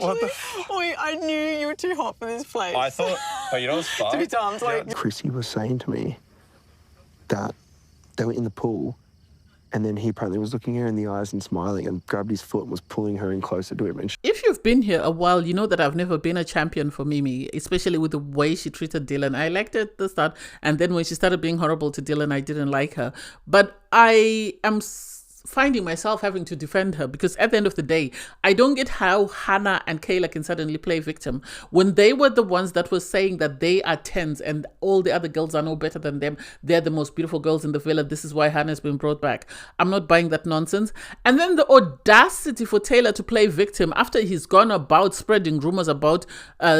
Literally. Wait, I knew you were too hot for this place. I thought, but you know what's fun? To be done, like... Chrissy was saying to me that they were in the pool, and then he apparently was looking her in the eyes and smiling and grabbed his foot and was pulling her in closer to him. And if you've been here a while, you know that I've never been a champion for Mimi, especially with the way she treated Dylan. I liked her at the start, and then when she started being horrible to Dylan, I didn't like her. But I am finding myself having to defend her, because at the end of the day, I don't get how Hannah and Kayla can suddenly play victim when they were the ones that were saying that they are 10s and all the other girls are no better than them. They're the most beautiful girls in the villa. This is why Hannah's been brought back. I'm not buying that nonsense. And then the audacity for Taylor to play victim after he's gone about spreading rumors about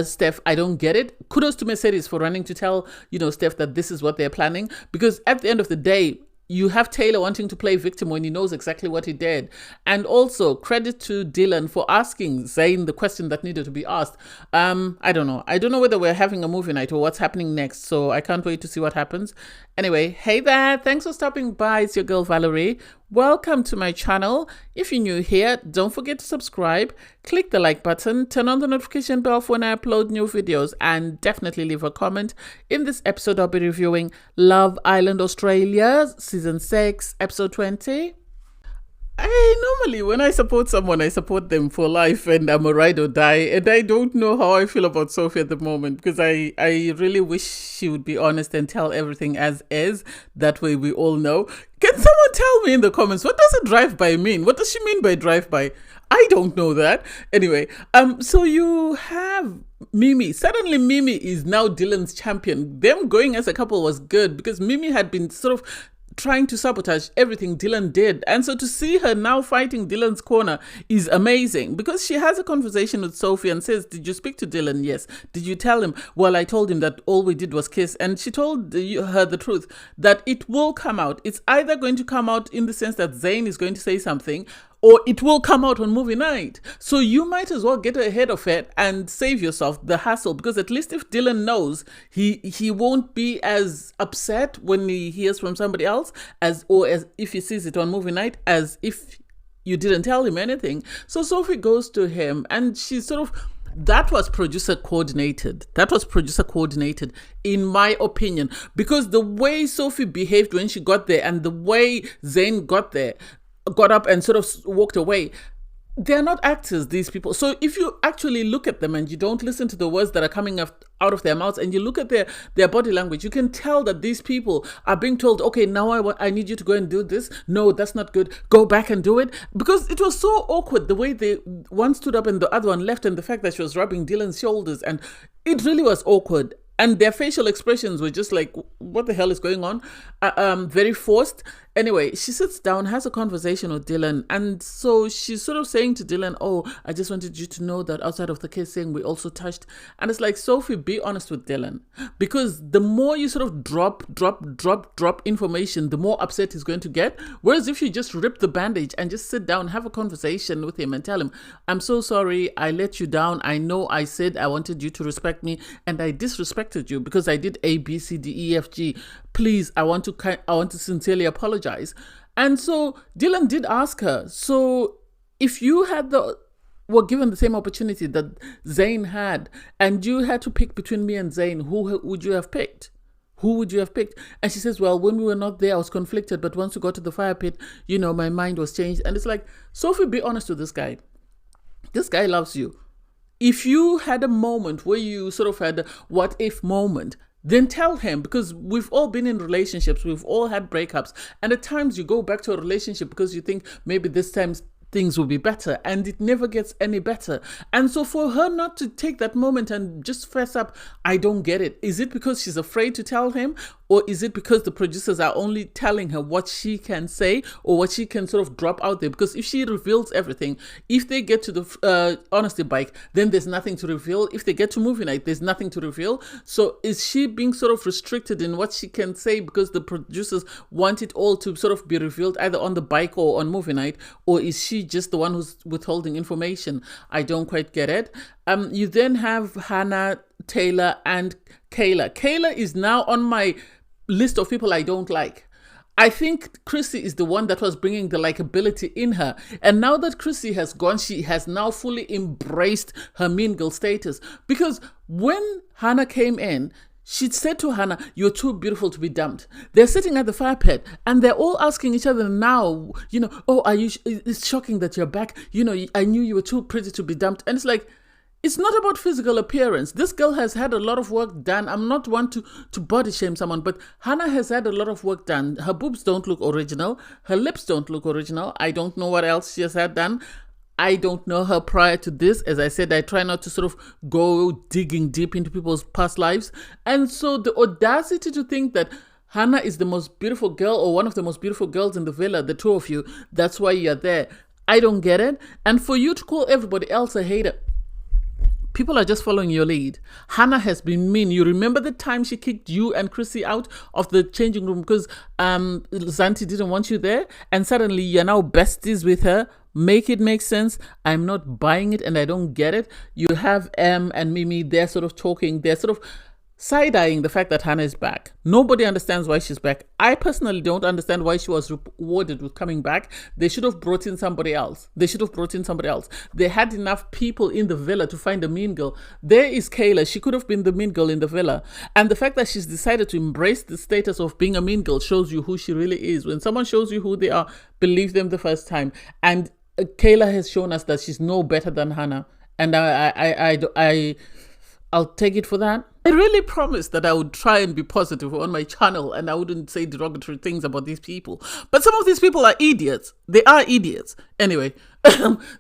Steph. I don't get it. Kudos to Mercedes for running to tell, Steph that this is what they're planning, because at the end of the day, you have Taylor wanting to play victim when he knows exactly what he did. And also, credit to Dylan for asking Zayn the question that needed to be asked. I don't know. I don't know whether we're having a movie night or what's happening next, so I can't wait to see what happens. Anyway, hey there. Thanks for stopping by. It's your girl, Valerie. Welcome to my channel. If you're new here, don't forget to subscribe, click the like button, turn on the notification bell for when I upload new videos, and definitely leave a comment. In this episode, I'll be reviewing Love Island Australia, Season 6, Episode 20. Normally, when I support someone, I support them for life, and I'm a ride or die. And I don't know how I feel about Sophie at the moment, because I really wish she would be honest and tell everything as is. That way we all know. Can someone tell me in the comments, what does a drive-by mean? What does she mean by drive-by? I don't know that. Anyway, so you have Mimi. Suddenly Mimi is now Dylan's champion. Them going as a couple was good, because Mimi had been sort of trying to sabotage everything Dylan did. And so to see her now fighting Dylan's corner is amazing, because she has a conversation with Sophie and says, did you speak to Dylan? Yes. Did you tell him? Well, I told him that all we did was kiss. And she told her the truth, that it will come out. It's either going to come out in the sense that Zayn is going to say something, or it will come out on movie night. So you might as well get ahead of it and save yourself the hassle, because at least if Dylan knows, he won't be as upset when he hears from somebody else as if he sees it on movie night as if you didn't tell him anything. So Sophie goes to him, and she's sort of, that was producer coordinated. In my opinion, because the way Sophie behaved when she got there and the way Zayn got up and sort of walked away, they're not actors, these people. So if you actually look at them and you don't listen to the words that are coming out of their mouths, and you look at their body language, you can tell that these people are being told, okay, now I need you to go and do this. No, that's not good. Go back and do it. Because it was so awkward the way one stood up and the other one left, and the fact that she was rubbing Dylan's shoulders, and it really was awkward. And their facial expressions were just like, what the hell is going on? Very forced. Anyway, she sits down, has a conversation with Dylan. And so she's sort of saying to Dylan, oh, I just wanted you to know that outside of the kissing, we also touched. And it's like, Sophie, be honest with Dylan. Because the more you sort of drop information, the more upset he's going to get. Whereas if you just rip the bandage and just sit down, have a conversation with him and tell him, I'm so sorry, I let you down. I know I said I wanted you to respect me, and I disrespected you because I did A, B, C, D, E, F, G. Please, I want to sincerely apologize. And so Dylan did ask her, so if you were given the same opportunity that Zayn had, and you had to pick between me and Zayn, who would you have picked? Who would you have picked? And she says, well, when we were not there, I was conflicted, but once we got to the fire pit, my mind was changed. And it's like, Sophie, be honest with this guy. This guy loves you. If you had a moment where you sort of had a what if moment, then tell him, because we've all been in relationships, we've all had breakups, and at times you go back to a relationship because you think maybe this time things will be better, and it never gets any better. And so for her not to take that moment and just fess up, I don't get it. Is it because she's afraid to tell him? Or is it because the producers are only telling her what she can say or what she can sort of drop out there? Because if she reveals everything, if they get to the honesty bike, then there's nothing to reveal. If they get to movie night, there's nothing to reveal. So is she being sort of restricted in what she can say because the producers want it all to sort of be revealed either on the bike or on movie night? Or is she just the one who's withholding information? I don't quite get it. You then have Hannah, Taylor, and Kayla. Kayla is now on my list of people I don't like. I think Chrissy is the one that was bringing the likability in her. And now that Chrissy has gone, she has now fully embraced her mean girl status. Because when Hannah came in, she said to Hannah, "You're too beautiful to be dumped." They're sitting at the fire pit and they're all asking each other now, "Oh, it's shocking that you're back. I knew you were too pretty to be dumped." And it's like, it's not about physical appearance. This girl has had a lot of work done. I'm not one to body shame someone, but Hannah has had a lot of work done. Her boobs don't look original. Her lips don't look original. I don't know what else she has had done. I don't know her prior to this. As I said, I try not to sort of go digging deep into people's past lives. And so the audacity to think that Hannah is the most beautiful girl or one of the most beautiful girls in the villa, the two of you, that's why you're there. I don't get it. And for you to call everybody else a hater, people are just following your lead. Hannah has been mean. You remember the time she kicked you and Chrissy out of the changing room because Zanti didn't want you there, and suddenly you're now besties with her. Make it make sense. I'm not buying it and I don't get it. You have and Mimi, they're sort of talking, they're sort of side-eyeing the fact that Hannah is back. Nobody understands why she's back. I personally don't understand why she was rewarded with coming back. They should have brought in somebody else. They had enough people in the villa to find a mean girl. There is Kayla. She could have been the mean girl in the villa. And the fact that she's decided to embrace the status of being a mean girl shows you who she really is. When someone shows you who they are, believe them the first time. And Kayla has shown us that she's no better than Hannah. And I'll take it for that. I really promised that I would try and be positive on my channel and I wouldn't say derogatory things about these people. But some of these people are idiots. They are idiots. Anyway,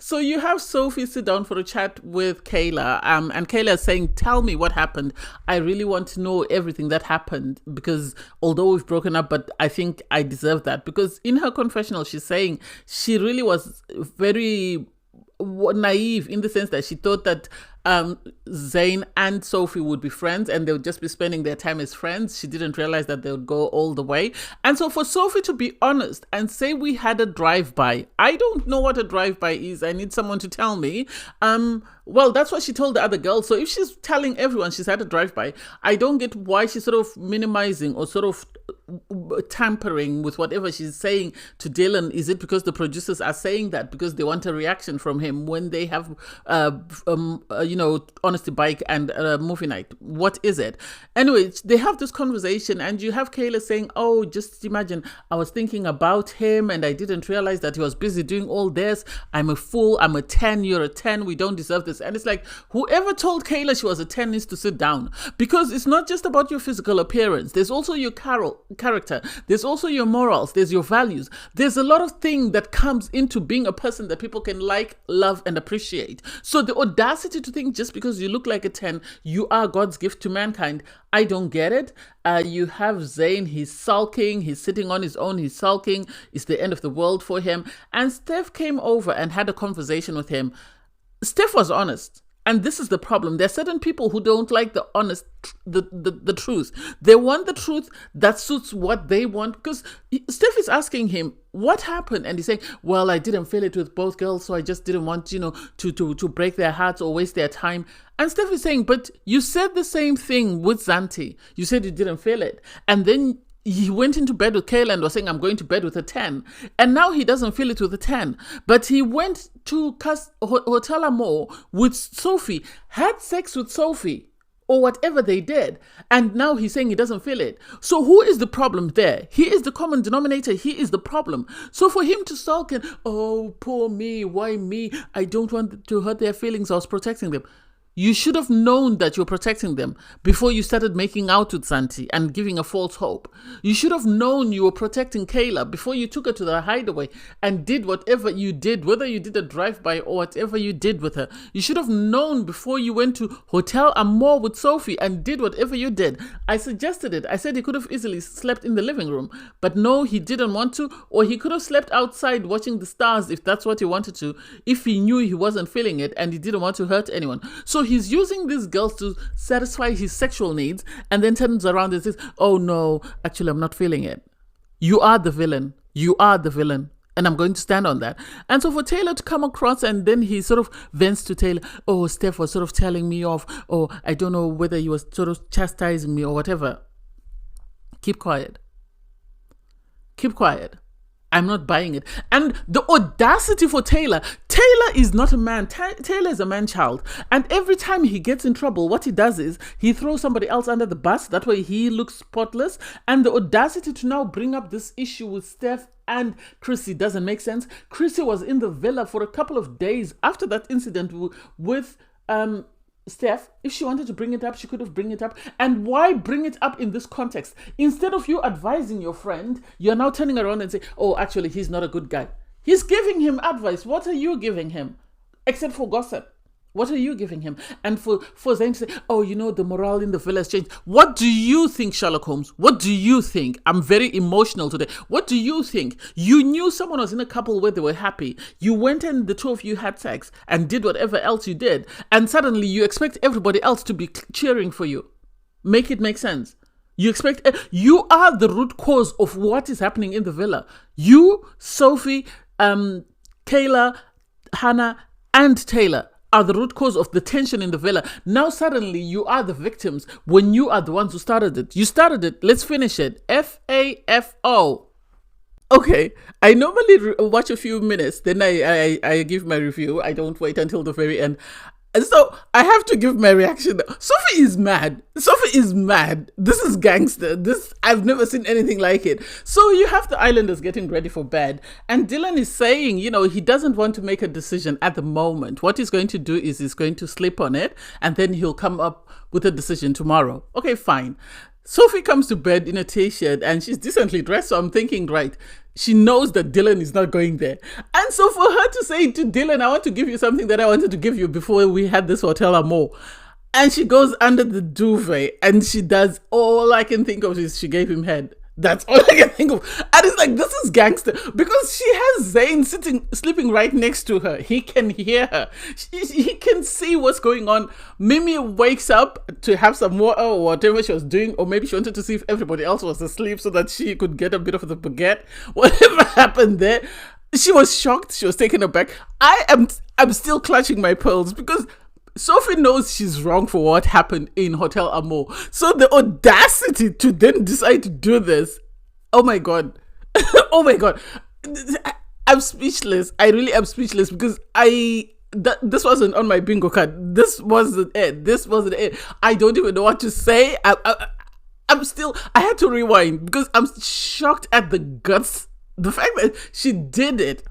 so you have Sophie sit down for a chat with Kayla. And Kayla is saying, "Tell me what happened. I really want to know everything that happened because although we've broken up, but I think I deserve that." Because in her confessional, she's saying she really was very naive in the sense that she thought that Zayn and Sophie would be friends and they would just be spending their time as friends. She didn't realize that they would go all the way. And so for Sophie to be honest and say we had a drive-by, I don't know what a drive-by is. I need someone to tell me. Well, that's what she told the other girl. So if she's telling everyone she's had a drive-by, I don't get why she's sort of minimizing or sort of tampering with whatever she's saying to Dylan. Is it because the producers are saying that because they want a reaction from him when they have honesty bike and movie night? What is it? Anyway, they have this conversation and you have Kayla saying, "Oh, just imagine, I was thinking about him and I didn't realize that he was busy doing all this. I'm a fool. I'm a 10. You're a 10. We don't deserve this." And it's like, whoever told Kayla she was a 10 needs to sit down, because it's not just about your physical appearance. There's also your character. There's also your morals. There's your values. There's a lot of things that comes into being a person that people can like, love, and appreciate. So the audacity to think just because you look like a 10, you are God's gift to mankind, I don't get it. You have Zayn, he's sulking, he's sitting on his own, he's sulking, it's the end of the world for him. And Steph came over and had a conversation with him. Steph was honest. And this is the problem. There are certain people who don't like the honest, the truth. They want the truth that suits what they want. Because Steph is asking him, what happened? And he's saying, "Well, I didn't feel it with both girls, so I just didn't want, to break their hearts or waste their time." And Steph is saying, "But you said the same thing with Zanti. You said you didn't feel it. And then he went into bed with Kayla and was saying, 'I'm going to bed with a 10. And now he doesn't feel it with a 10. But he went to Hotel Amor with Sophie, had sex with Sophie, or whatever they did. And now he's saying he doesn't feel it. So who is the problem there? He is the common denominator. He is the problem. So for him to sulk and, "Oh, poor me, why me? I don't want to hurt their feelings. I was protecting them." You should have known that you're protecting them before you started making out with Santi and giving a false hope. You should have known you were protecting Kayla before you took her to the hideaway and did whatever you did, whether you did a drive-by or whatever you did with her. You should have known before you went to Hotel Amor with Sophie and did whatever you did. I suggested it. I said he could have easily slept in the living room, but no, he didn't want to, or he could have slept outside watching the stars if that's what he wanted to, if he knew he wasn't feeling it and he didn't want to hurt anyone. So he's using these girls to satisfy his sexual needs and then turns around and says, "Oh no, actually I'm not feeling it." You are the villain. You are the villain. And I'm going to stand on that. And so for Taylor to come across and then he sort of vents to Taylor, "Oh, Steph was sort of telling me off. Oh, I don't know whether he was sort of chastising me or whatever." Keep quiet. Keep quiet. I'm not buying it. And the audacity for Taylor is not a man. Taylor is a man-child. And every time he gets in trouble, what he does is he throws somebody else under the bus. That way he looks spotless. And the audacity to now bring up this issue with Steph and Chrissy doesn't make sense. Chrissy was in the villa for a couple of days after that incident with Steph. If she wanted to bring it up, she could have bring it up. And why bring it up in this context? Instead of you advising your friend, you're now turning around and say, oh, actually, he's not a good guy. He's giving him advice. What are you giving him? Except for gossip. What are you giving him? And for Zayn to say, oh, you know, the morale in the villa has changed. What do you think, Sherlock Holmes? What do you think? I'm very emotional today. What do you think? You knew someone was in a couple where they were happy. You went and the two of you had sex and did whatever else you did. And suddenly you expect everybody else to be cheering for you. Make it make sense. You are the root cause of what is happening in the villa. You, Sophie, Kayla, Hannah, and Taylor are the root cause of the tension in the villa. Now suddenly you are the victims when you are the ones who started it. You started it. Let's finish it. FAFO. Okay, I normally watch a few minutes, then I give my review. I don't wait until the very end. And so I have to give my reaction. Sophie is mad. This is gangster. I've never seen anything like it. So you have the islanders getting ready for bed. And Dylan is saying, you know, he doesn't want to make a decision at the moment. What he's going to do is he's going to sleep on it. And then he'll come up with a decision tomorrow. Okay, fine. Sophie comes to bed in a t-shirt and she's decently dressed. So I'm thinking, right, she knows that Dylan is not going there. And so for her to say to Dylan, I want to give you something that I wanted to give you before we had this hotel amour. And she goes under the duvet and she does, all I can think of is she gave him head. That's all I can think of. And it's like, this is gangster. Because she has Zayn sleeping right next to her. He can hear her. He can see what's going on. Mimi wakes up to have some water or whatever she was doing. Or maybe she wanted to see if everybody else was asleep so that she could get a bit of the baguette. Whatever happened there. She was shocked. She was taken aback. I'm still clutching my pearls because Sophie knows she's wrong for what happened in Hotel Amour. So the audacity to then decide to do this. Oh my God. Oh my God. I'm speechless. I really am speechless because this wasn't on my bingo card. This wasn't it. I don't even know what to say. I had to rewind because I'm shocked at the guts. The fact that she did it.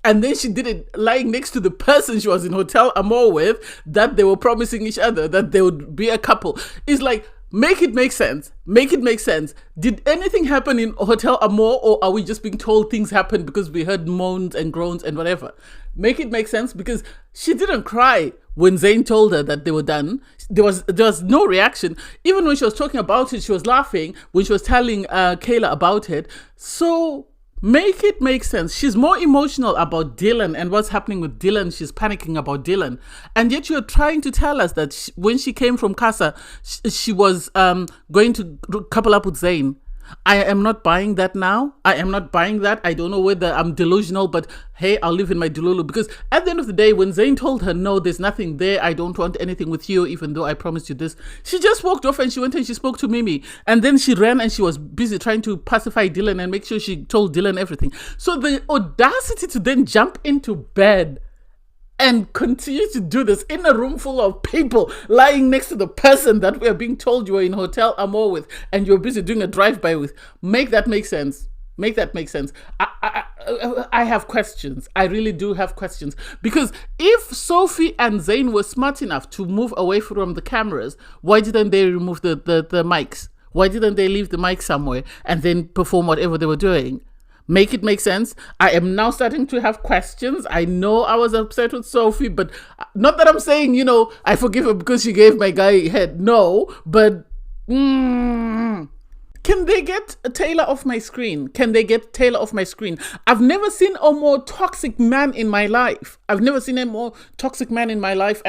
And then she did it lying next to the person she was in Hotel Amour with, that they were promising each other that they would be a couple. It's like, make it make sense. Make it make sense. Did anything happen in Hotel Amour, or are we just being told things happened because we heard moans and groans and whatever? Make it make sense, because she didn't cry when Zayn told her that they were done. There was no reaction. Even when she was talking about it, she was laughing when she was telling Kayla about it. So make it make sense. She's more emotional about Dylan and what's happening with Dylan. She's panicking about Dylan. And yet you're trying to tell us that when she came from Casa, she was going to couple up with Zayn. I am not buying that now. I am not buying that. I don't know whether I'm delusional, but hey, I'll live in my delulu. Because at the end of the day, when Zayn told her, no, there's nothing there, I don't want anything with you, even though I promised you this, she just walked off and she went and she spoke to Mimi. And then she ran and she was busy trying to pacify Dylan and make sure she told Dylan everything. So the audacity to then jump into bed and continue to do this in a room full of people lying next to the person that we are being told you were in Hotel Amour with and you're busy doing a drive-by with. Make that make sense. Make that make sense. I have questions. I really do have questions. Because if Sophie and Zayn were smart enough to move away from the cameras, why didn't they remove the mics? Why didn't they leave the mic somewhere and then perform whatever they were doing? Make it make sense. I am now starting to have questions. I know I was upset with Sophie, but not that I'm saying, I forgive her because she gave my guy head. No, but can they get Taylor off my screen? Can they get Taylor off my screen? I've never seen a more toxic man in my life. And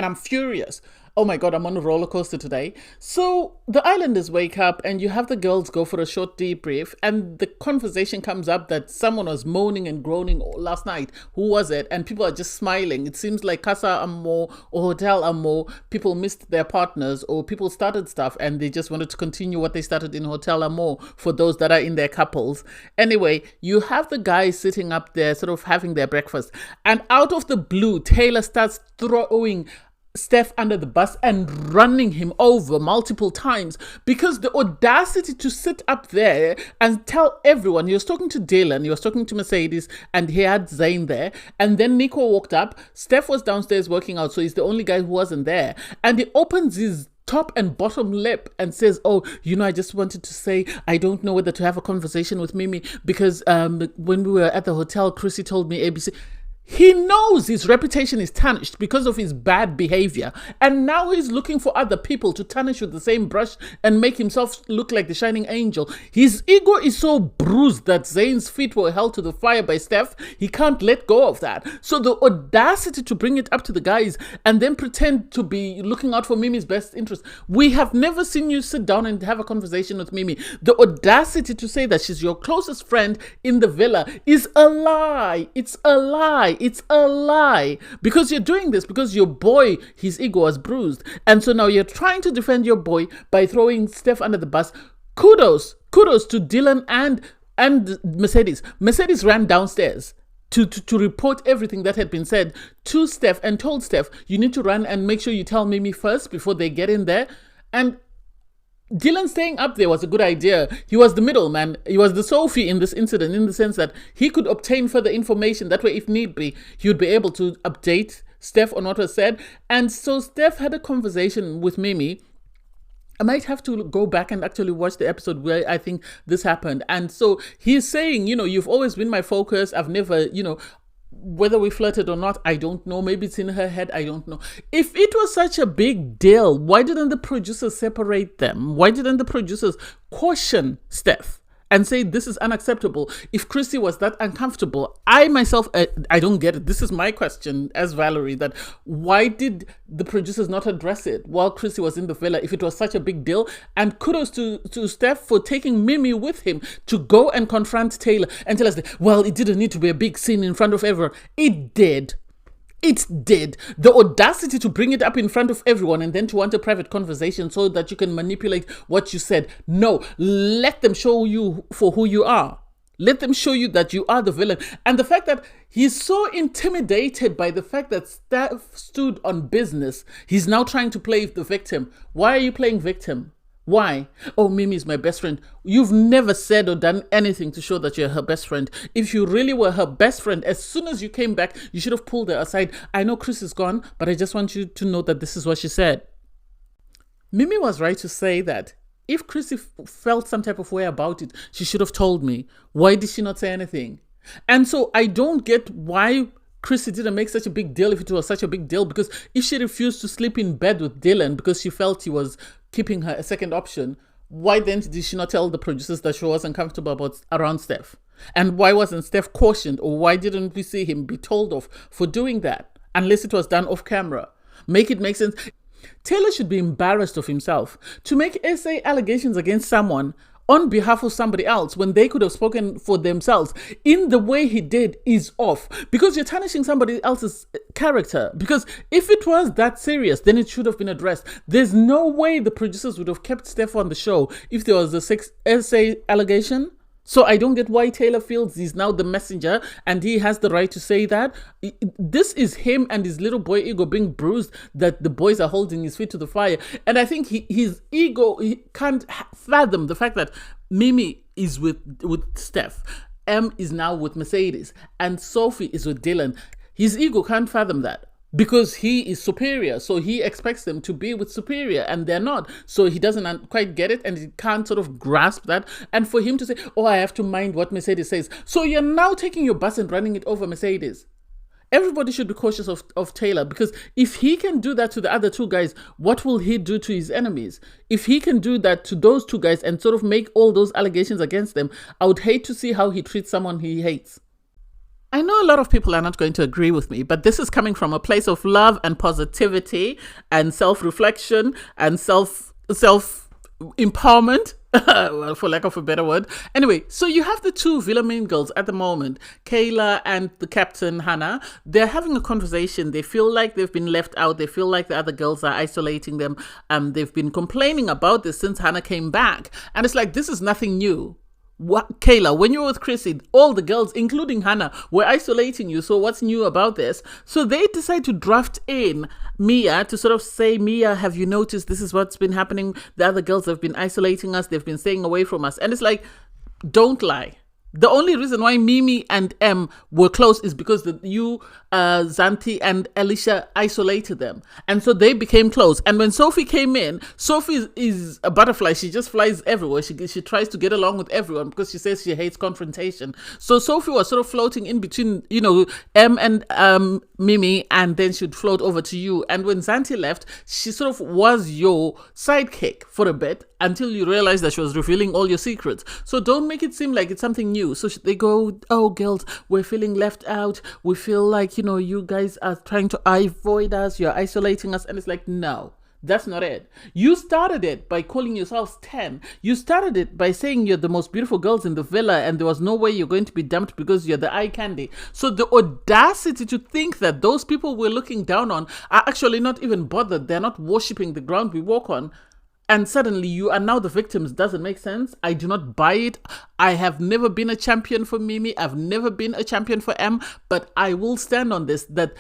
I'm furious. Oh my God, I'm on a roller coaster today. So the islanders wake up and you have the girls go for a short debrief, and the conversation comes up that someone was moaning and groaning last night. Who was it? And people are just smiling. It seems like Casa Amor or Hotel Amor, people missed their partners, or people started stuff and they just wanted to continue what they started in Hotel Amor for those that are in their couples. Anyway, you have the guys sitting up there sort of having their breakfast, and out of the blue, Taylor starts throwing Steph under the bus and running him over multiple times, because the audacity to sit up there and tell everyone. He was talking to Dylan, he was talking to Mercedes, and he had Zayn there, and then Nico walked up. Steph was downstairs working out, so he's the only guy who wasn't there, and he opens his top and bottom lip and says, oh, I just wanted to say I don't know whether to have a conversation with Mimi because when we were at the hotel, Chrissy told me ABC. He knows his reputation is tarnished because of his bad behavior, and now he's looking for other people to tarnish with the same brush and make himself look like the shining angel. His ego is so bruised that Zayn's feet were held to the fire by Steph. He can't let go of that. So the audacity to bring it up to the guys and then pretend to be looking out for Mimi's best interest. We have never seen you sit down and have a conversation with Mimi. The audacity to say that she's your closest friend in the villa is a lie. It's a lie. It's a lie, because you're doing this because your boy, his ego was bruised, and so now you're trying to defend your boy by throwing Steph under the bus. Kudos to Dylan and Mercedes. Mercedes ran downstairs to report everything that had been said to Steph and told Steph, you need to run and make sure you tell Mimi first before they get in there. And Dylan staying up there was a good idea. He was the middleman. He was the Sophie in this incident, in the sense that he could obtain further information. That way, if need be, he would be able to update Steph on what was said. And so Steph had a conversation with Mimi. I might have to go back and actually watch the episode where I think this happened. And so he's saying, you've always been my focus. I've never, whether we flirted or not, I don't know. Maybe it's in her head. I don't know. If it was such a big deal, why didn't the producers separate them? Why didn't the producers caution Steph and say this is unacceptable? If Chrissy was that uncomfortable, I myself, I don't get it. This is my question as Valerie, that why did the producers not address it while Chrissy was in the villa if it was such a big deal? And kudos to Steph for taking Mimi with him to go and confront Taylor and tell us that, well, it didn't need to be a big scene in front of everyone. It did. It did. The audacity to bring it up in front of everyone and then to want a private conversation so that you can manipulate what you said. No, let them show you for who you are. Let them show you that you are the villain. And the fact that he's so intimidated by the fact that Steph stood on business, he's now trying to play the victim. Why are you playing victim? Why? Oh, Mimi is my best friend. You've never said or done anything to show that you're her best friend. If you really were her best friend, as soon as you came back, you should have pulled her aside. I know Chris is gone, but I just want you to know that this is what she said. Mimi was right to say that if Chrissy felt some type of way about it, she should have told me. Why did she not say anything? And so I don't get why Chrissy didn't make such a big deal if it was such a big deal, because if she refused to sleep in bed with Dylan because she felt he was keeping her a second option, why then did she not tell the producers that she wasn't comfortable around Steph? And why wasn't Steph cautioned, or why didn't we see him be told off for doing that, unless it was done off camera? Make it make sense. Taylor should be embarrassed of himself to make essay allegations against someone on behalf of somebody else when they could have spoken for themselves in the way he did is off, because you're tarnishing somebody else's character. Because if it was that serious, then it should have been addressed. There's no way the producers would have kept Steph on the show if there was a sex essay allegation. So I don't get why Taylor feels he's now the messenger and he has the right to say that. This is him and his little boy ego being bruised, that the boys are holding his feet to the fire. And I think his ego, he can't fathom the fact that Mimi is with Steph, M is now with Mercedes, and Sophie is with Dylan. His ego can't fathom that, because he is superior. So he expects them to be with superior and they're not. So he doesn't quite get it and he can't sort of grasp that. And for him to say, oh, I have to mind what Mercedes says. So you're now taking your bus and running it over Mercedes. Everybody should be cautious of Taylor, because if he can do that to the other two guys, what will he do to his enemies? If he can do that to those two guys and sort of make all those allegations against them, I would hate to see how he treats someone he hates. I know a lot of people are not going to agree with me, but this is coming from a place of love and positivity and self-reflection and self empowerment, well, for lack of a better word. Anyway, so you have the two Villa main girls at the moment, Kayla and the captain, Hannah. They're having a conversation. They feel like they've been left out. They feel like the other girls are isolating them. They've been complaining about this since Hannah came back. And it's like, this is nothing new. What, Kayla, when you were with Chrissy, all the girls, including Hannah, were isolating you. So what's new about this? So they decide to draft in Mia to sort of say, Mia, have you noticed this is what's been happening? The other girls have been isolating us. They've been staying away from us. And it's like, don't lie. The only reason why Mimi and Em were close is because you, Zanti and Alicia isolated them. And so they became close. And when Sophie came in, Sophie is a butterfly. She just flies everywhere. She tries to get along with everyone because she says she hates confrontation. So Sophie was sort of floating in between, Em and Mimi, and then she'd float over to you. And when Zanti left, she sort of was your sidekick for a bit until you realized that she was revealing all your secrets. So don't make it seem like it's something new. So they go, oh, girls, we're feeling left out. We feel like, you guys are trying to avoid us. You're isolating us. And it's like, no, that's not it. You started it by calling yourselves 10. You started it by saying you're the most beautiful girls in the villa and there was no way you're going to be dumped because you're the eye candy. So the audacity to think that those people we're looking down on are actually not even bothered. They're not worshipping the ground we walk on. And suddenly you are now the victims doesn't make sense. I do not buy it. I have never been a champion for Mimi. I've never been a champion for Em. But I will stand on this, that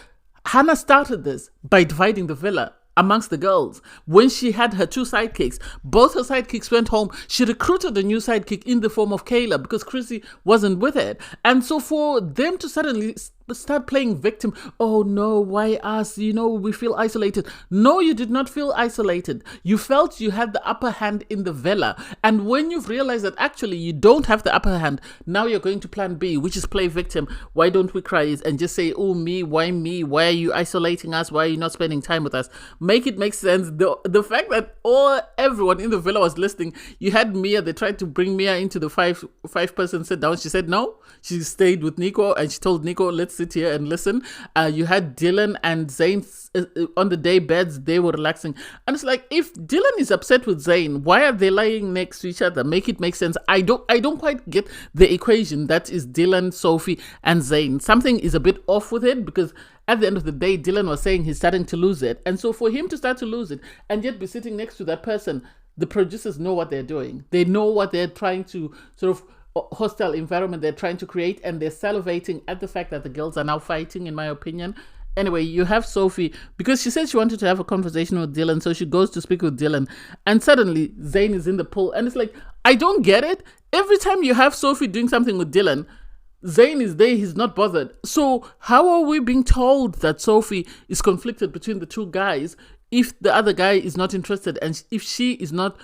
Hannah started this by dividing the villa amongst the girls. When she had her two sidekicks, both her sidekicks went home. She recruited a new sidekick in the form of Kayla because Chrissy wasn't with it. And so for them to suddenly start playing victim, oh no, why us? We feel isolated. No, you did not feel isolated. You felt you had the upper hand in the villa. And when you've realized that actually you don't have the upper hand, now you're going to plan B, which is play victim. Why don't we cry? And just say, oh, me? Why are you isolating us? Why are you not spending time with us? Make it make sense. The fact that everyone in the villa was listening, you had Mia, they tried to bring Mia into the five-person sit down. She said no. She stayed with Nico and she told Nico, let's sit here and listen. You had Dylan and Zayn on the day beds. They were relaxing. And it's like, if Dylan is upset with Zayn, why are they lying next to each other? Make it make sense. I don't quite get the equation that is Dylan, Sophie and Zayn. Something is a bit off with it because at the end of the day, Dylan was saying he's starting to lose it. And so for him to start to lose it and yet be sitting next to that person, the producers know what they're doing. They know what they're trying to sort of hostile environment they're trying to create, and they're salivating at the fact that the girls are now fighting, in my opinion. Anyway, you have Sophie, because she said she wanted to have a conversation with Dylan, so she goes to speak with Dylan, and suddenly Zayn is in the pool, and it's like, I don't get it. Every time you have Sophie doing something with Dylan, Zayn is there, he's not bothered. So how are we being told that Sophie is conflicted between the two guys if the other guy is not interested and if she is not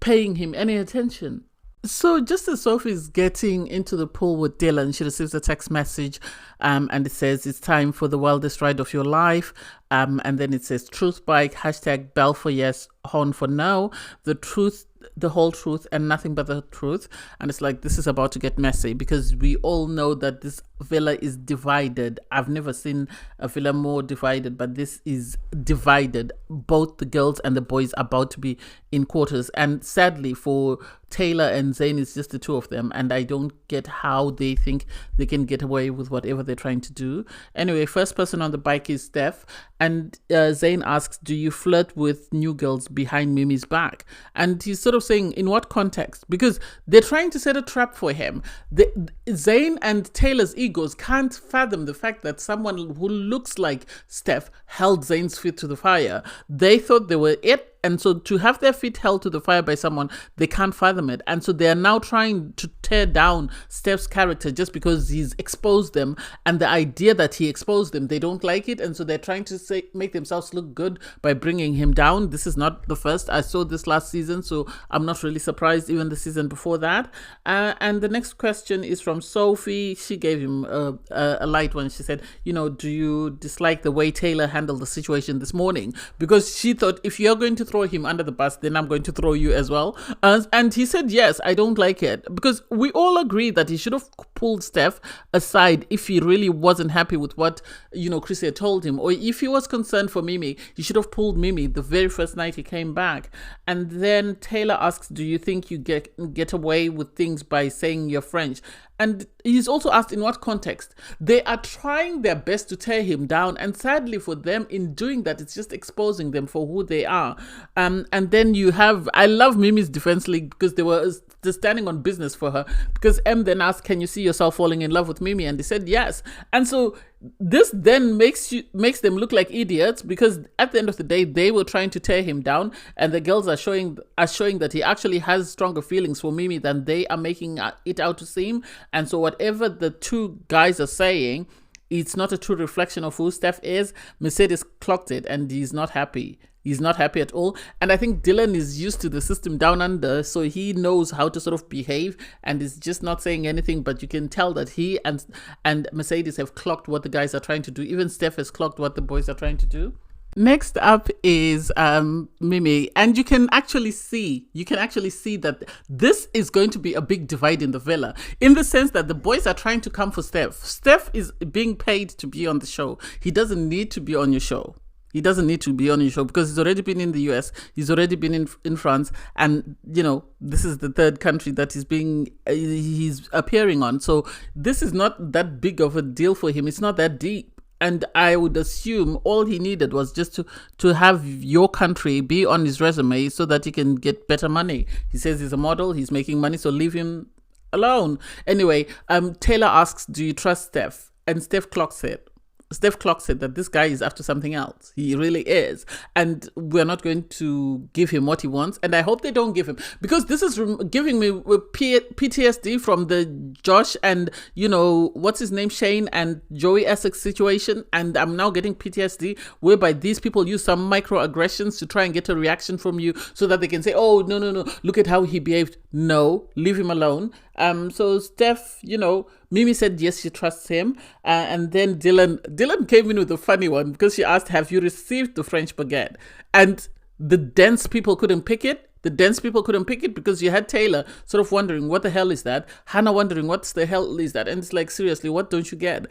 paying him any attention? So just as Sophie's getting into the pool with Dylan, she receives a text message and it says, it's time for the wildest ride of your life. And then it says, truth bike, hashtag bell for yes, horn for no, the truth, the whole truth and nothing but the truth. And it's like, this is about to get messy because we all know that this villa is divided. I've never seen a villa more divided, but this is divided. Both the girls and the boys are about to be in quarters. And sadly for Taylor and Zayn, it's just the two of them. And I don't get how they think they can get away with whatever they're trying to do. Anyway, first person on the bike is Steph. And Zayn asks, do you flirt with new girls behind Mimi's back? And he's sort of saying, in what context? Because they're trying to set a trap for him. Zayn and Taylor's egos can't fathom the fact that someone who looks like Steph held Zayn's feet to the fire. They thought they were it. And so to have their feet held to the fire by someone, they can't fathom it. And so they are now trying to tear down Steph's character just because he's exposed them. And the idea that he exposed them, they don't like it. And so they're trying to make themselves look good by bringing him down. This is not the first. I saw this last season, so I'm not really surprised, even the season before that. And the next question is from Sophie. She gave him a light one. She said, do you dislike the way Taylor handled the situation this morning? Because she thought, if you're going to throw him under the bus, then I'm going to throw you as well. And he said, yes, I don't like it. Because we all agree that he should have pulled Steph aside if he really wasn't happy with what, Chrissy had told him. Or if he was concerned for Mimi, he should have pulled Mimi the very first night he came back. And then Taylor asks, do you think you get away with things by saying you're French? And he's also asked in what context. They are trying their best to tear him down. And sadly for them, in doing that, it's just exposing them for who they are. And then I love Mimi's defense league because they were standing on business for her. Because M then asked, can you see yourself falling in love with Mimi? And they said yes. And so this then makes them look like idiots, because at the end of the day, they were trying to tear him down, and the girls are showing that he actually has stronger feelings for Mimi than they are making it out to seem. And so whatever the two guys are saying, it's not a true reflection of who Steph is. Mercedes clocked it, and he's not happy. He's not happy at all. And I think Dylan is used to the system down under, so he knows how to sort of behave and is just not saying anything. But you can tell that he and Mercedes have clocked what the guys are trying to do. Even Steph has clocked what the boys are trying to do. Next up is Mimi, and you can actually see that this is going to be a big divide in the villa, in the sense that the boys are trying to come for Steph. Steph is being paid to be on the show. He doesn't need to be on your show. He doesn't need to be on your show because he's already been in the US, he's already been in France, and this is the third country that he's appearing on. So this is not that big of a deal for him. It's not that deep. And I would assume all he needed was just to have your country be on his resume so that he can get better money. He says he's a model, he's making money, so leave him alone. Anyway, Taylor asks, do you trust Steph? And Steph clocks it. Steph clocks it that this guy is after something else. He really is. And we're not going to give him what he wants. And I hope they don't give him, because this is giving me PTSD from the Josh and, what's his name, Shane and Joey Essex situation. And I'm now getting PTSD whereby these people use some microaggressions to try and get a reaction from you so that they can say, oh, no, look at how he behaved. No, leave him alone. So Steph, Mimi said yes, she trusts him. And then Dylan came in with a funny one because she asked, have you received the French baguette? And the dense people couldn't pick it. Because you had Taylor sort of wondering, what the hell is that? Hannah wondering, what the hell is that? And it's like, seriously, what don't you get?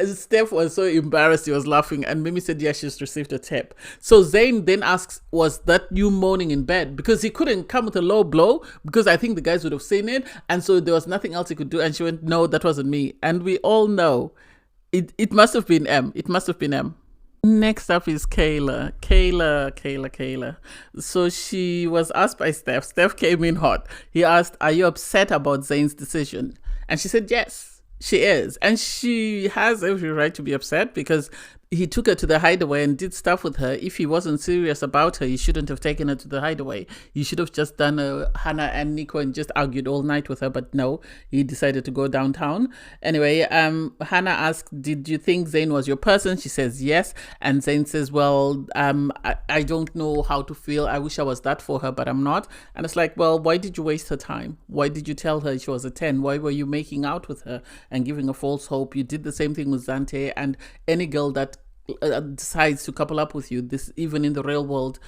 Steph was so embarrassed, he was laughing. And Mimi said, yes, she's received a tip. So Zayn then asks, was that you moaning in bed? Because he couldn't come with a low blow, because I think the guys would have seen it. And so there was nothing else he could do. And she went, no, that wasn't me. And we all know it must have been M. It must have been M. Next up is Kayla. So she was asked by Steph. Steph came in hot. He asked, are you upset about Zayn's decision? And she said, yes, she is. And she has every right to be upset because he took her to the hideaway and did stuff with her. If he wasn't serious about her, he shouldn't have taken her to the hideaway. He should have just done Hannah and Nico and just argued all night with her. But no, he decided to go downtown. Anyway, Hannah asked, did you think Zayn was your person? She says yes. And Zayn says, well, I don't know how to feel. I wish I was that for her, but I'm not. And it's like, well, why did you waste her time? Why did you tell her she was a 10? Why were you making out with her and giving her false hope? You did the same thing with Zante, and any girl that decides to couple up with you, this, even in the real world,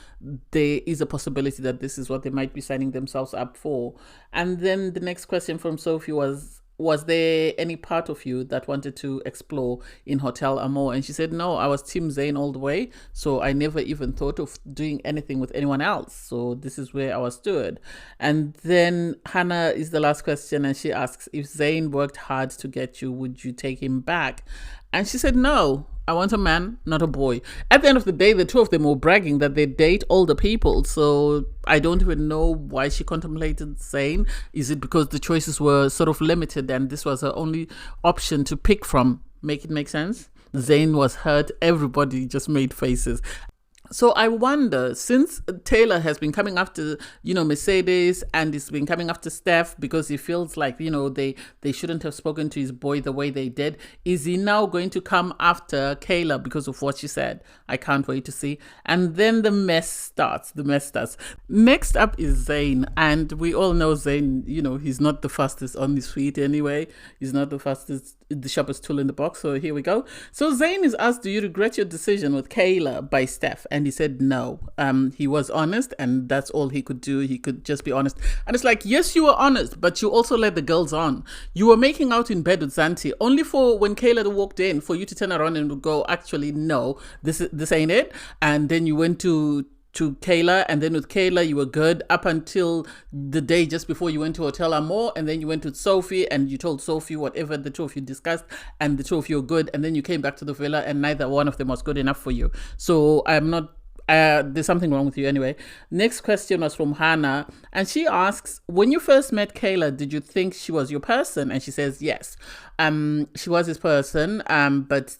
there is a possibility that this is what they might be signing themselves up for. And then the next question from Sophie was there any part of you that wanted to explore in Hotel Amour? And she said, no, I was Team Zayn all the way, so I never even thought of doing anything with anyone else. So this is where I stood. And then Hannah is the last question, and she asks, if Zayn worked hard to get you, would you take him back? And she said, no, I want a man, not a boy. At the end of the day, the two of them were bragging that they date older people. So I don't even know why she contemplated Zayn. Is it because the choices were sort of limited and this was her only option to pick from? Make it make sense? Zayn was hurt. Everybody just made faces. So I wonder, since Taylor has been coming after, Mercedes, and he's been coming after Steph because he feels like, they shouldn't have spoken to his boy the way they did, is he now going to come after Kayla because of what she said? I can't wait to see. And then the mess starts. Next up is Zayn, and we all know Zayn, he's not the fastest on his feet anyway. He's not the fastest, the sharpest tool in the box. So here we go. So Zayn is asked, do you regret your decision with Kayla by Steph? And he said no. He was honest, and that's all he could do. He could just be honest. And it's like, yes, you were honest, but you also let the girls on. You were making out in bed with Zanti, only for when Kayla walked in, for you to turn around and go, actually, no, this ain't it. And then you went to Kayla, and then with Kayla you were good up until the day just before you went to Hotel Amor, and then you went with Sophie and you told Sophie whatever the two of you discussed, and the two of you were good, and then you came back to the villa and neither one of them was good enough for you. So I'm not there's something wrong with you anyway. Next question was from Hannah, and she asks, when you first met Kayla, did you think she was your person? And she says yes. She was his person, but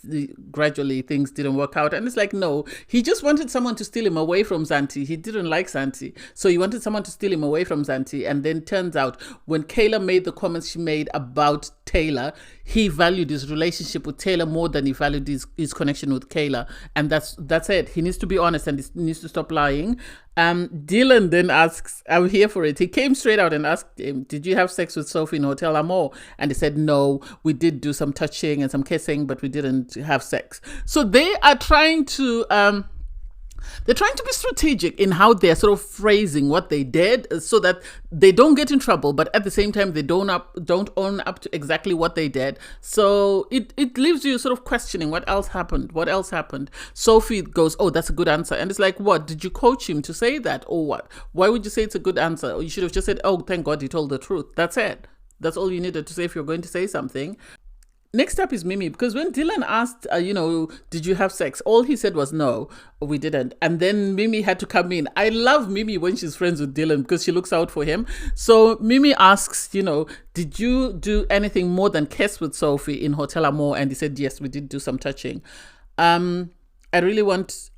gradually things didn't work out. And it's like, no, he just wanted someone to steal him away from Zanti. He didn't like Zanti, so he wanted someone to steal him away from Zanti. And then turns out when Kayla made the comments she made about Taylor, he valued his relationship with Taylor more than he valued his connection with Kayla. And that's it. He needs to be honest and he needs to stop lying. Dylan then asks, I'm here for it. He came straight out and asked him, did you have sex with Sophie in Hotel Amor? And he said, no, we did do some touching and some kissing, but we didn't have sex. So they are trying to be strategic in how they're sort of phrasing what they did so that they don't get in trouble, but at the same time, they don't own up to exactly what they did. So it leaves you sort of questioning what else happened. Sophie goes, oh, that's a good answer. And it's like, what? Did you coach him to say that or what? Why would you say it's a good answer? Or you should have just said, oh, thank God he told the truth. That's it. That's all you needed to say if you're going to say something. Next up is Mimi, because when Dylan asked, did you have sex? All he said was, no, we didn't. And then Mimi had to come in. I love Mimi when she's friends with Dylan because she looks out for him. So Mimi asks, did you do anything more than kiss with Sophie in Hotel Amor? And he said, yes, we did do some touching. I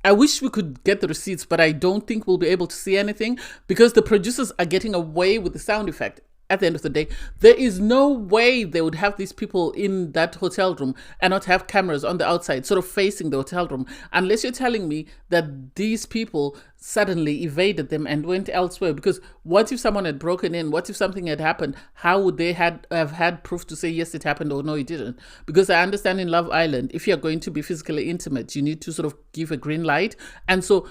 wish we could get the receipts, but I don't think we'll be able to see anything because the producers are getting away with the sound effect. At the end of the day, there is no way they would have these people in that hotel room and not have cameras on the outside, sort of facing the hotel room, unless you're telling me that these people suddenly evaded them and went elsewhere. Because what if someone had broken in? What if something had happened? How would they have had proof to say, yes, it happened or no, it didn't? Because I understand in Love Island, if you're going to be physically intimate, you need to sort of give a green light. And so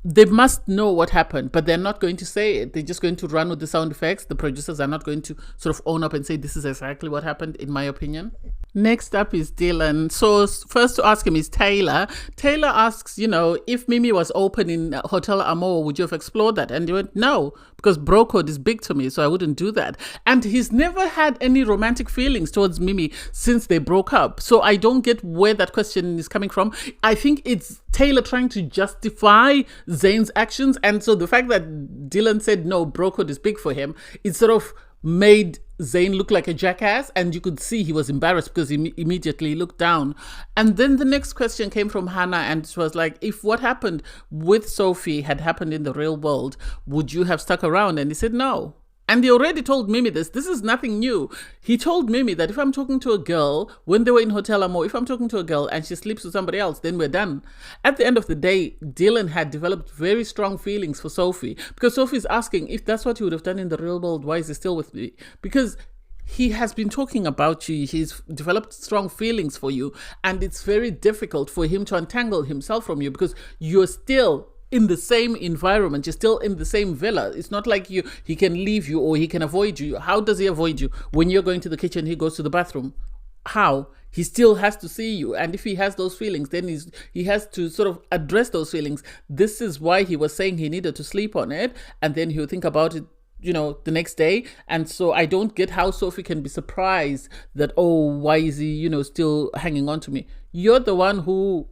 they must know what happened, but they're not going to say it. They're just going to run with the sound effects. The producers are not going to sort of own up and say, this is exactly what happened, in my opinion. Next up is Dylan. So first to ask him is Taylor. Taylor asks, if Mimi was open in Hotel Amor, would you have explored that? And he went, no, because bro code is big to me, so I wouldn't do that. And he's never had any romantic feelings towards Mimi since they broke up. So I don't get where that question is coming from. I think it's Taylor trying to justify Zayn's actions. And so the fact that Dylan said, no, bro code is big for him, it sort of made Zayn look like a jackass, and you could see he was embarrassed because he immediately looked down. And then the next question came from Hannah, and it was like, if what happened with Sophie had happened in the real world, would you have stuck around? And he said no. And he already told Mimi this. This is nothing new. He told Mimi that if I'm talking to a girl, when they were in Hotel Amor, if I'm talking to a girl and she sleeps with somebody else, then we're done. At the end of the day, Dylan had developed very strong feelings for Sophie, because Sophie's asking, if that's what you would have done in the real world, why is he still with me? Because he has been talking about you. He's developed strong feelings for you. And it's very difficult for him to untangle himself from you because you're still in the same environment, you're still in the same villa. It's not like he can leave you or he can avoid you. How does he avoid you? When you're going to the kitchen, he goes to the bathroom. How? He still has to see you. And if he has those feelings, then he has to sort of address those feelings. This is why he was saying he needed to sleep on it, and then he'll think about it, the next day. And so I don't get how Sophie can be surprised that, oh, why is he, still hanging on to me? You're the one who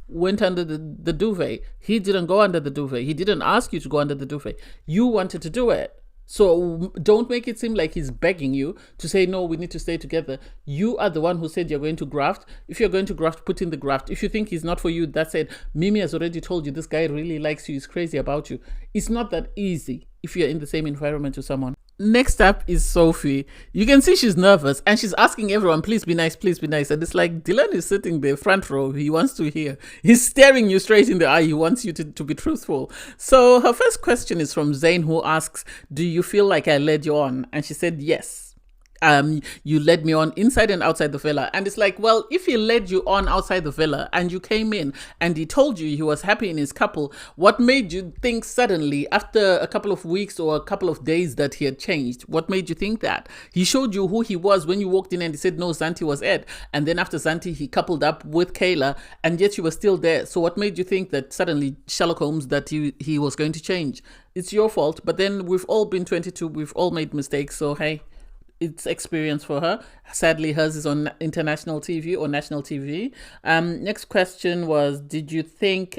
went under the duvet. He didn't go under the duvet. He didn't ask you to go under the duvet. You wanted to do it. So don't make it seem like he's begging you to say, no, we need to stay together. You are the one who said you're going to graft. If you're going to graft, put in the graft. If you think he's not for you, that's it. Mimi has already told you this guy really likes you. He's crazy about you. It's not that easy if you're in the same environment with someone. Next up is Sophie. You can see she's nervous and she's asking everyone, please be nice, please be nice. And it's like Dylan is sitting there, front row. He wants to hear. He's staring you straight in the eye. He wants you to be truthful. So her first question is from Zayn, who asks, do you feel like I led you on? And she said, yes. you led me on inside and outside the villa. And it's like, well, if he led you on outside the villa and you came in and he told you he was happy in his couple, what made you think suddenly after a couple of weeks or a couple of days that he had changed? What made you think that? He showed you who he was when you walked in and he said no, Zanti was Ed, and then after Zanti he coupled up with Kayla, and yet you were still there. So what made you think that suddenly Sherlock Holmes that he was going to change? It's your fault. But then we've all been 22, we've all made mistakes, so hey, it's experience for her. Sadly, hers is on international TV or national TV. Next question was, did you think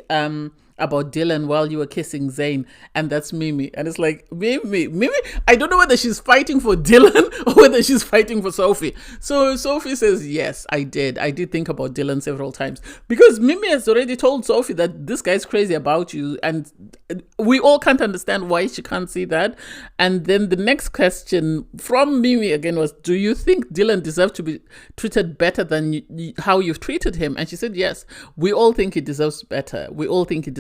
about Dylan while you were kissing Zayn? And that's Mimi. And it's like, Mimi, I don't know whether she's fighting for Dylan or whether she's fighting for Sophie. So Sophie says, yes, I did think about Dylan several times, because Mimi has already told Sophie that this guy's crazy about you, and we all can't understand why she can't see that. And then the next question from Mimi again was, do you think Dylan deserves to be treated better than how you've treated him? And she said, yes, we all think he deserves better.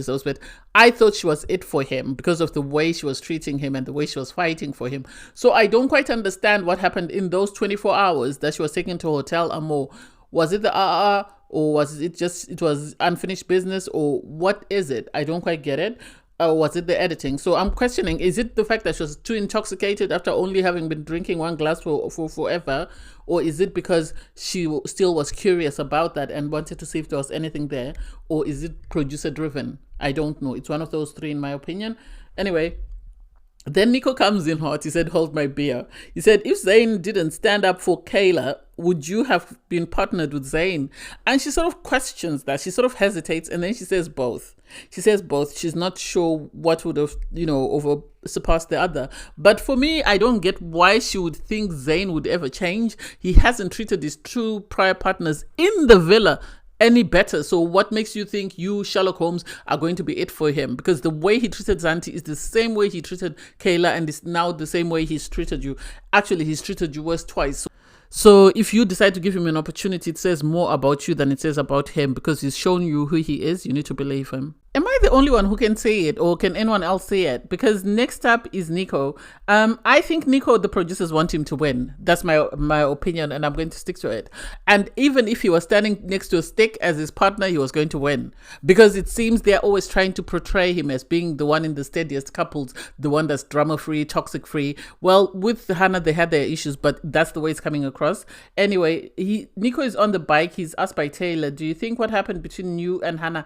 But I thought she was it for him because of the way she was treating him and the way she was fighting for him. So I don't quite understand what happened in those 24 hours that she was taken to a hotel or more. Was it the or was it just, it was unfinished business, or what is it? I don't quite get it. Or was it the editing? So I'm questioning, is it the fact that she was too intoxicated after only having been drinking one glass for forever? Or is it because she still was curious about that and wanted to see if there was anything there? Or is it producer driven? I don't know. It's one of those three in my opinion. Anyway, then Nico comes in hot. He said, hold my beer. He said, if Zayn didn't stand up for Kayla, would you have been partnered with Zayn? And she sort of questions that. She sort of hesitates, and then she says both. She says both. She's not sure what would have, over surpassed the other. But for me, I don't get why she would think Zayn would ever change. He hasn't treated his two prior partners in the villa any better. So what makes you think you, Sherlock Holmes, are going to be it for him? Because the way he treated Zanti is the same way he treated Kayla, and is now the same way he's treated you. Actually, he's treated you worse twice. So if you decide to give him an opportunity, it says more about you than it says about him, because he's shown you who he is. You need to believe him. Am I the only one who can say it, or can anyone else say it? Because next up is Nico. I think Nico, the producers want him to win. That's my opinion, and I'm going to stick to it. And even if he was standing next to a stick as his partner, he was going to win. Because it seems they're always trying to portray him as being the one in the steadiest couples, the one that's drama-free, toxic-free. Well, with Hannah, they had their issues, but that's the way it's coming across. Anyway, Nico is on the bike. He's asked by Taylor, do you think what happened between you and Hannah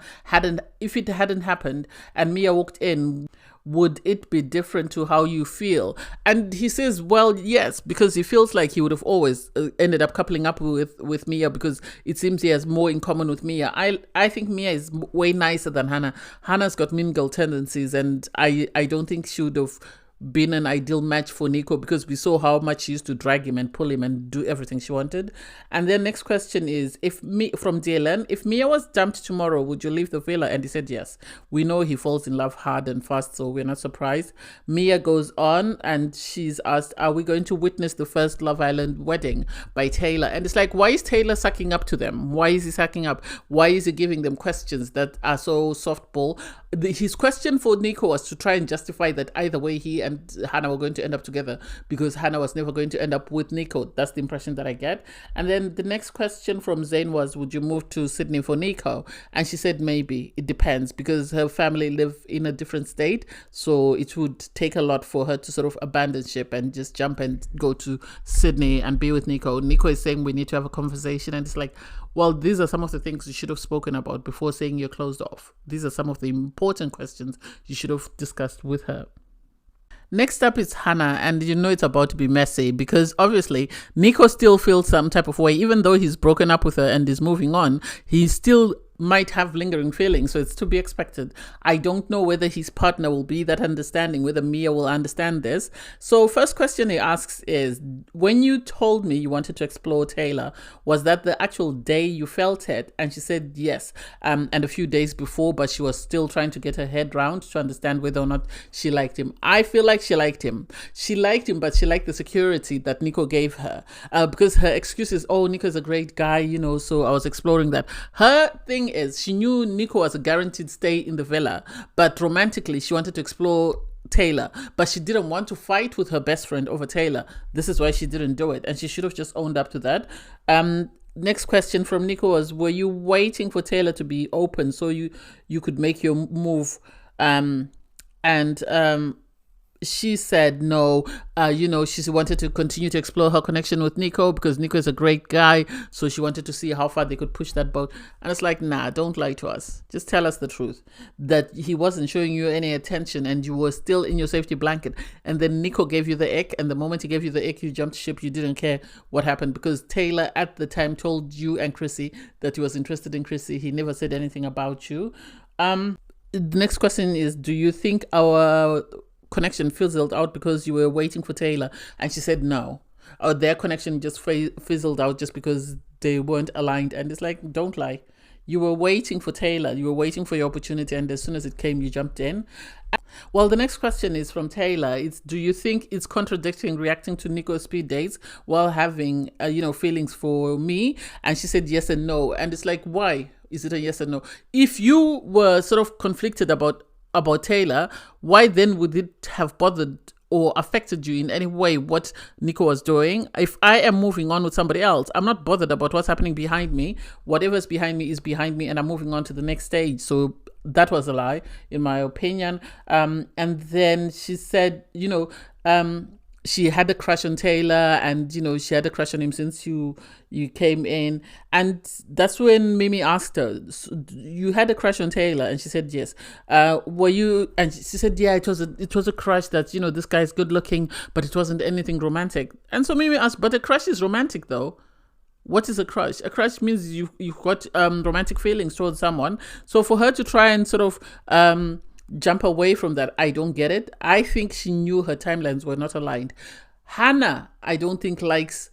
if it hadn't happened and Mia walked in, would it be different to how you feel? And he says, well, yes, because he feels like he would have always ended up coupling up with Mia, because it seems he has more in common with Mia. I think Mia is way nicer than Hannah. Hannah's got mean girl tendencies, and I don't think she would have been an ideal match for Nico, because we saw how much she used to drag him and pull him and do everything she wanted. And then next question is, from Dylan, if Mia was dumped tomorrow, would you leave the villa? And he said yes. We know he falls in love hard and fast, so we're not surprised. Mia goes on and she's asked, are we going to witness the first Love Island wedding by Taylor? And it's like, why is Taylor sucking up to them? Why is he sucking up? Why is he giving them questions that are so softball? His question for Nico was to try and justify that either way he and Hannah were going to end up together, because Hannah was never going to end up with Nico. That's the impression that I get. And then the next question from Zayn was, would you move to Sydney for Nico? And she said maybe. It depends, because her family live in a different state, so it would take a lot for her to sort of abandon ship and just jump and go to Sydney and be with Nico. Nico is saying we need to have a conversation, and it's like, well, these are some of the things you should have spoken about before saying you're closed off. These are some of the important questions you should have discussed with her. Next up is Hannah, and it's about to be messy, because obviously Nico still feels some type of way. Even though he's broken up with her and is moving on, he still might have lingering feelings, so it's to be expected. I don't know whether his partner will be that understanding, whether Mia will understand this. So first question he asks is, when you told me you wanted to explore Taylor, was that the actual day you felt it? And she said yes, and a few days before, but she was still trying to get her head round to understand whether or not she liked him. I feel like she liked him. She liked him, but she liked the security that Nico gave her, because her excuse is, oh, Nico's a great guy, so I was exploring that. Her thing is, she knew Nico was a guaranteed stay in the villa, but romantically she wanted to explore Taylor, but she didn't want to fight with her best friend over Taylor. This is why she didn't do it, and she should have just owned up to that. Next question from Nico was, were you waiting for Taylor to be open so you could make your move? She said no. She wanted to continue to explore her connection with Nico because Nico is a great guy. So she wanted to see how far they could push that boat. And it's like, nah, don't lie to us. Just tell us the truth. That he wasn't showing you any attention and you were still in your safety blanket. And then Nico gave you the ick. And the moment he gave you the ick, you jumped ship. You didn't care what happened because Taylor at the time told you and Chrissy that he was interested in Chrissy. He never said anything about you. The next question is, do you think our connection fizzled out because you were waiting for Taylor? And she said no. Or their connection just fizzled out just because they weren't aligned. And it's like, don't lie. You were waiting for Taylor. You were waiting for your opportunity. And as soon as it came, you jumped in. Well, the next question is from Taylor. It's, do you think it's contradicting reacting to Nico's speed dates while having, feelings for me? And she said yes and no. And it's like, why is it a yes and no? If you were sort of conflicted about Taylor, why then would it have bothered or affected you in any way what Nico was doing? If I am moving on with somebody else, I'm not bothered about what's happening behind me. Whatever's behind me is behind me and I'm moving on to the next stage. So that was a lie, in my opinion. And then she said, she had a crush on Taylor and, she had a crush on him since you came in. And that's when Mimi asked her, so you had a crush on Taylor? And she said, yes. Were you? And she said, yeah, it was a crush that, this guy's good looking, but it wasn't anything romantic. And so Mimi asked, but a crush is romantic though. What is a crush? A crush means you've got romantic feelings towards someone. So for her to try and sort of jump away from that, I don't get it. I think she knew her timelines were not aligned. Hannah, I don't think likes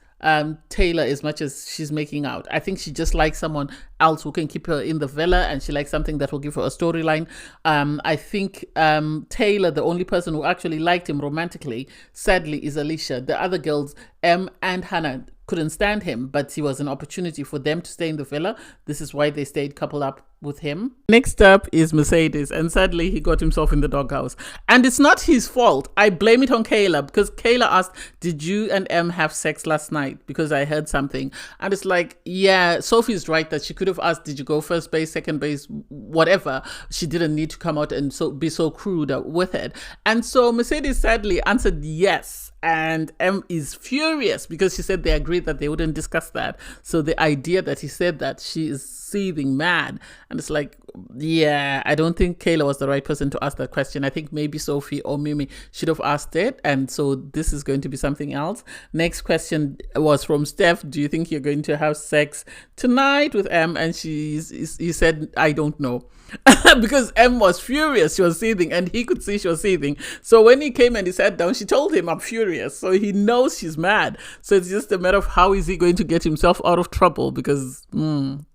Taylor as much as she's making out. I think she just likes someone else who can keep her in the villa, and she likes something that will give her a storyline. I think Taylor, the only person who actually liked him romantically, sadly, is Alicia. The other girls, and Hannah, couldn't stand him, but he was an opportunity for them to stay in the villa. This is why they stayed coupled up with him. Next up is Mercedes, and sadly he got himself in the doghouse. And it's not his fault. I blame it on Kayla, because Kayla asked, did you and Em have sex last night? Because I heard something. And it's like, yeah, Sophie's right that she could have asked, did you go first base, second base, whatever. She didn't need to come out and be so crude with it. And so Mercedes sadly answered yes. And Em is furious because she said they agreed that they wouldn't discuss that. So the idea that he said that, she is seething mad. And it's like, yeah, I don't think Kayla was the right person to ask that question. I think maybe Sophie or Mimi should have asked it. And so this is going to be something else. Next question was from Steph. Do you think you're going to have sex tonight with Em? And he said, I don't know. Because Em was furious. She was seething and he could see she was seething. So when he came and he sat down, she told him, I'm furious. So he knows she's mad. So it's just a matter of how is he going to get himself out of trouble, because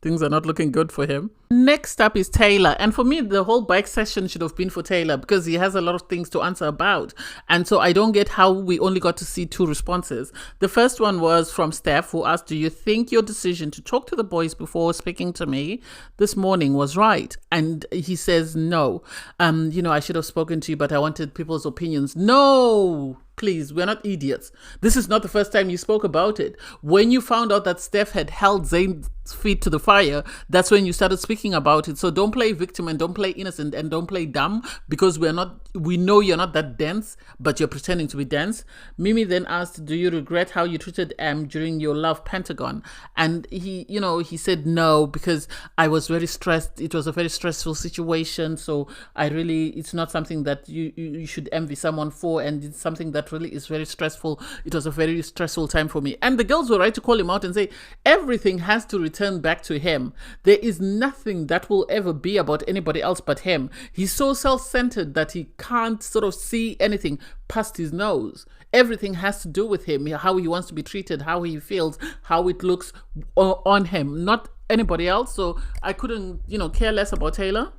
things are not looking good for him. Next up is Taylor. And for me, the whole bike session should have been for Taylor because he has a lot of things to answer about. And so I don't get how we only got to see 2 responses. The first one was from Steph, who asked, do you think your decision to talk to the boys before speaking to me this morning was right? And he says, no. I should have spoken to you, but I wanted people's opinions. No, please, we're not idiots. This is not the first time you spoke about it. When you found out that Steph had held Zayn's feet to the fire, that's when you started speaking about it. So don't play victim and don't play innocent and don't play dumb, because we know you're not that dense, but you're pretending to be dense. Mimi then asked, do you regret how you treated Em during your love pentagon? And he said no, because I was very stressed. It was a very stressful situation. So it's not something that you should envy someone for. And it's something that really is very stressful. It was a very stressful time for me. And the girls were right to call him out and say, everything has to return back to him. There is nothing that will ever be about anybody else but him. He's so self-centered that he can't sort of see anything past his nose. Everything has to do with him, how he wants to be treated, how he feels, how it looks on him, not anybody else. So I couldn't, care less about Taylor.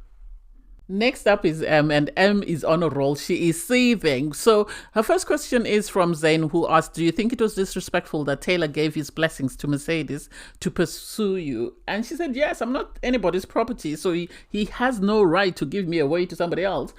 Next up is Em, and Em is on a roll. She is seething. So her first question is from Zayn, who asked, do you think it was disrespectful that Taylor gave his blessings to Mercedes to pursue you? And she said, yes, I'm not anybody's property, so he has no right to give me away to somebody else.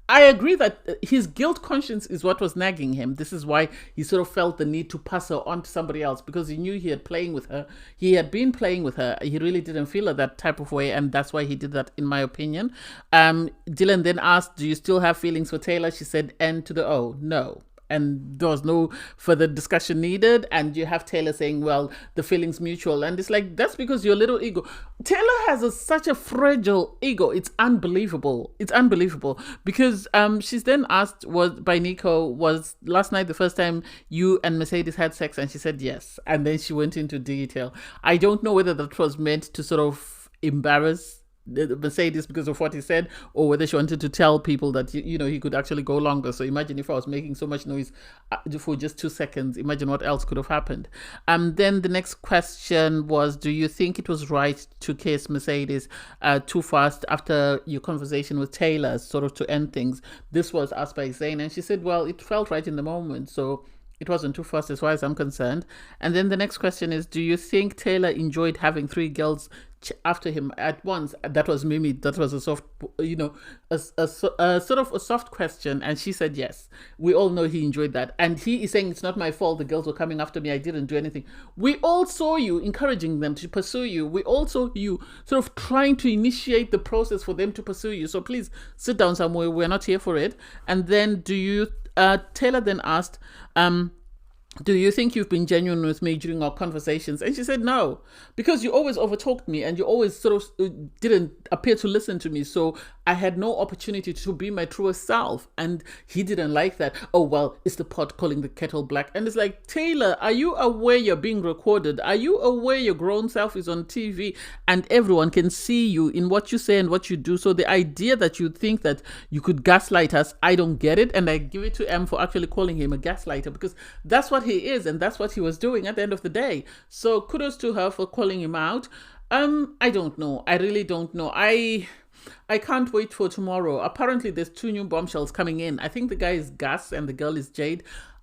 I agree that his guilt conscience is what was nagging him. This is why he sort of felt the need to pass her on to somebody else, because he knew he had playing with her. He had been playing with her. He really didn't feel her that type of way, and that's why he did that, in my opinion. Dylan then asked, do you still have feelings for Taylor? She said N to the O, no. And there was no further discussion needed. And you have Taylor saying, well, the feeling's mutual. And it's like, that's because your little ego. Taylor has such a fragile ego. It's unbelievable. It's unbelievable. Because she's then asked by Nico, was last night the first time you and Mercedes had sex? And she said yes. And then she went into detail. I don't know whether that was meant to sort of embarrass Mercedes because of what he said, or whether she wanted to tell people that he could actually go longer. So imagine if I was making so much noise for just 2 seconds, imagine what else could have happened. Then the next question was, do you think it was right to kiss Mercedes too fast after your conversation with Taylor, sort of to end things? This was asked by Zayn, and she said, well, it felt right in the moment, so it wasn't too fast as far as I'm concerned. And then the next question is, do you think Taylor enjoyed having 3 girls after him at once? That was Mimi. That was a soft, a sort of a soft question. And she said yes. We all know he enjoyed that. And he is saying, it's not my fault. The girls were coming after me. I didn't do anything. We all saw you encouraging them to pursue you. We all saw you sort of trying to initiate the process for them to pursue you. So please sit down somewhere. We're not here for it. And then Taylor then asked, do you think you've been genuine with me during our conversations? And she said no, because you always overtalked me and you always sort of didn't appear to listen to me. So I had no opportunity to be my truest self. And he didn't like that. Oh, well, it's the pot calling the kettle black. And it's like, Taylor, are you aware you're being recorded? Are you aware your grown self is on TV and everyone can see you in what you say and what you do? So the idea that you think that you could gaslight us, I don't get it. And I give it to M for actually calling him a gaslighter, because that's what he is and that's what he was doing at the end of the day. So kudos to her for calling him out. I don't know. I really don't know. I can't wait for tomorrow. Apparently there's 2 new bombshells coming in. I think the guy is Gus and the girl is Jade.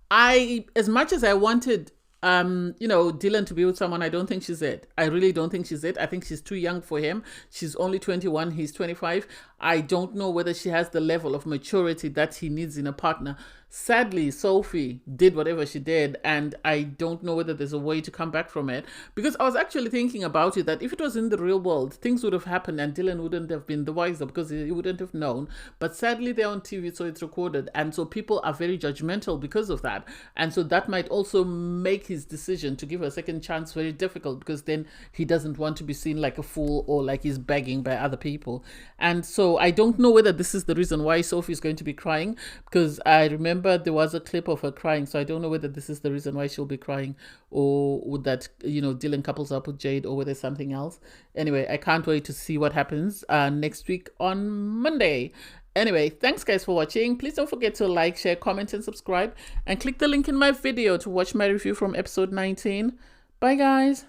As much as I wanted Dylan to be with someone, I don't think she's it. I really don't think she's it. I think she's too young for him. She's only 21, he's 25. I don't know whether she has the level of maturity that he needs in a partner. Sadly, Sophie did whatever she did, and I don't know whether there's a way to come back from it. Because I was actually thinking about it, that if it was in the real world, things would have happened and Dylan wouldn't have been the wiser because he wouldn't have known. But sadly, they're on TV, so it's recorded. And so people are very judgmental because of that. And so that might also make his decision to give her a second chance very difficult, because then he doesn't want to be seen like a fool or like he's begging by other people. And so I don't know whether this is the reason why Sophie is going to be crying, because I remember there was a clip of her crying. So I don't know whether this is the reason why she'll be crying, or would that, Dylan couples up with Jade, or whether something else. Anyway, I can't wait to see what happens next week on Monday. Anyway, thanks guys for watching. Please don't forget to like, share, comment, and subscribe. And click the link in my video to watch my review from episode 19. Bye guys.